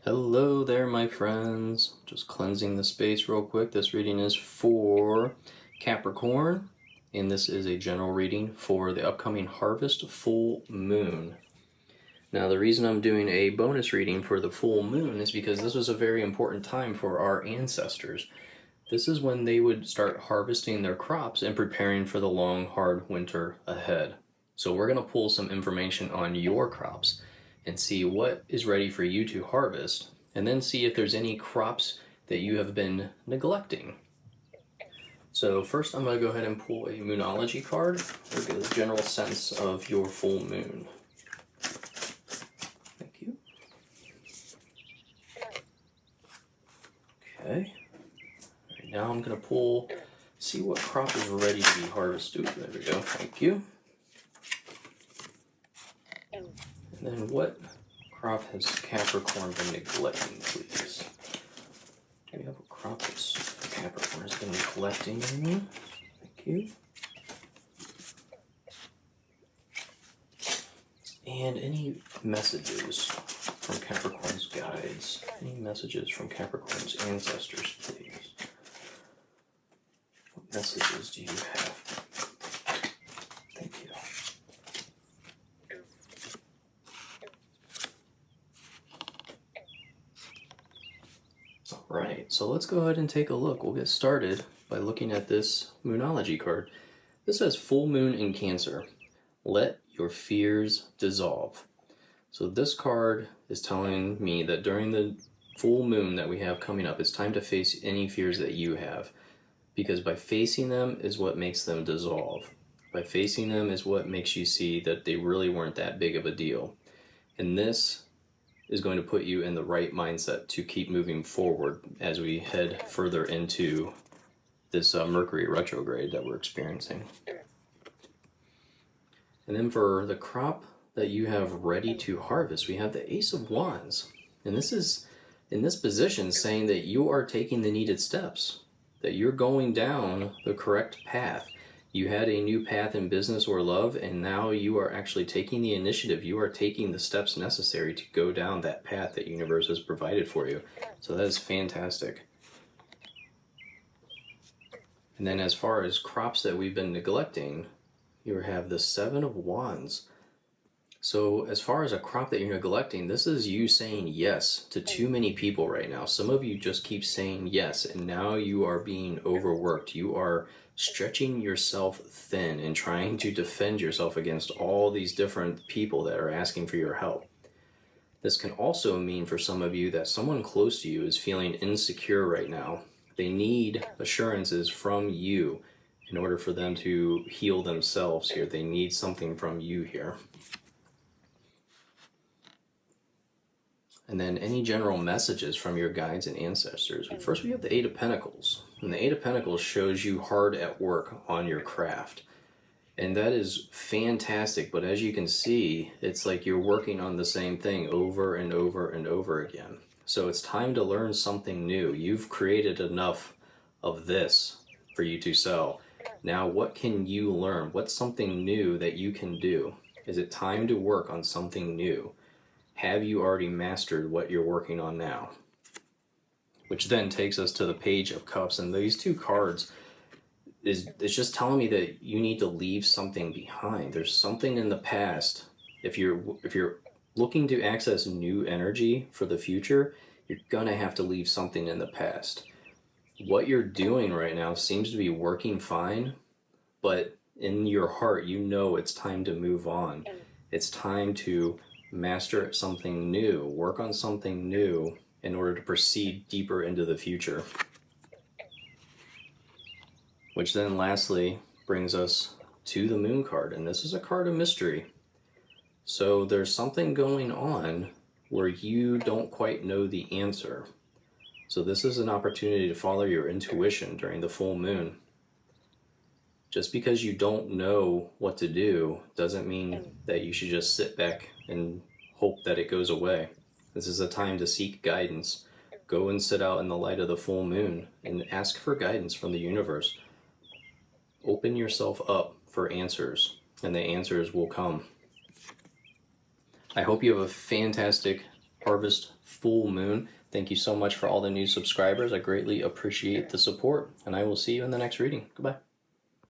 Hello there, my friends. Just cleansing the space real quick. This reading is for Capricorn, and this is a general reading for the upcoming harvest full moon. Now, the reason I'm doing a bonus reading for the full moon is because this was a very important time for our ancestors. This is when they would start harvesting their crops and preparing for the long, hard winter ahead. So we're going to pull some information on your crops and see what is ready for you to harvest, and then see if there's any crops that you have been neglecting. So first I'm going to go ahead and pull a Moonology card to get a general sense of your full moon. Thank you. Okay. Right now I'm going to see what crop is ready to be harvested. There we go. Thank you. And then what crop has Capricorn been neglecting, please? Do we have a crop that Capricorn has been neglecting? Thank you. And any messages from Capricorn's guides? Any messages from Capricorn's ancestors, please? What messages do you have? Thank you. Alright, so let's go ahead and take a look. We'll get started by looking at this Moonology card. This says full moon in Cancer. Let your fears dissolve. So this card is telling me that during the full moon that we have coming up, it's time to face any fears that you have. Because by facing them is what makes them dissolve. By facing them is what makes you see that they really weren't that big of a deal. And this is going to put you in the right mindset to keep moving forward as we head further into this Mercury retrograde that we're experiencing. And then for the crop that you have ready to harvest, we have the Ace of Wands. And this is, in this position, saying that you are taking the needed steps, that you're going down the correct path. You had a new path in business or love, and now you are actually taking the initiative. You are taking the steps necessary to go down that path that universe has provided for you. So that is fantastic. And then as far as crops that we've been neglecting, you have the Seven of Wands. So as far as a crop that you're neglecting, this is you saying yes to too many people right now. Some of you just keep saying yes, and now you are being overworked. You are stretching yourself thin and trying to defend yourself against all these different people that are asking for your help. This can also mean for some of you that someone close to you is feeling insecure right now. They need assurances from you in order for them to heal themselves here. They need something from you here. And then any general messages from your guides and ancestors. First, we have the Eight of Pentacles. And the Eight of Pentacles shows you hard at work on your craft. And that is fantastic. But as you can see, it's like you're working on the same thing over and over and over again. So it's time to learn something new. You've created enough of this for you to sell. Now, what can you learn? What's something new that you can do? Is it time to work on something new? Have you already mastered what you're working on now? Which then takes us to the Page of Cups. And these two cards, it's just telling me that you need to leave something behind. There's something in the past. If you're looking to access new energy for the future, you're gonna have to leave something in the past. What you're doing right now seems to be working fine, but in your heart, you know it's time to move on. It's time to master something new, work on something new in order to proceed deeper into the future. Which then lastly brings us to the Moon card, and this is a card of mystery. So there's something going on where you don't quite know the answer. So this is an opportunity to follow your intuition during the full moon. Just because you don't know what to do doesn't mean that you should just sit back and hope that it goes away. This is a time to seek guidance. Go and sit out in the light of the full moon and ask for guidance from the universe. Open yourself up for answers, and the answers will come. I hope you have a fantastic harvest full moon. Thank you so much for all the new subscribers. I greatly appreciate the support, and I will see you in the next reading. Goodbye.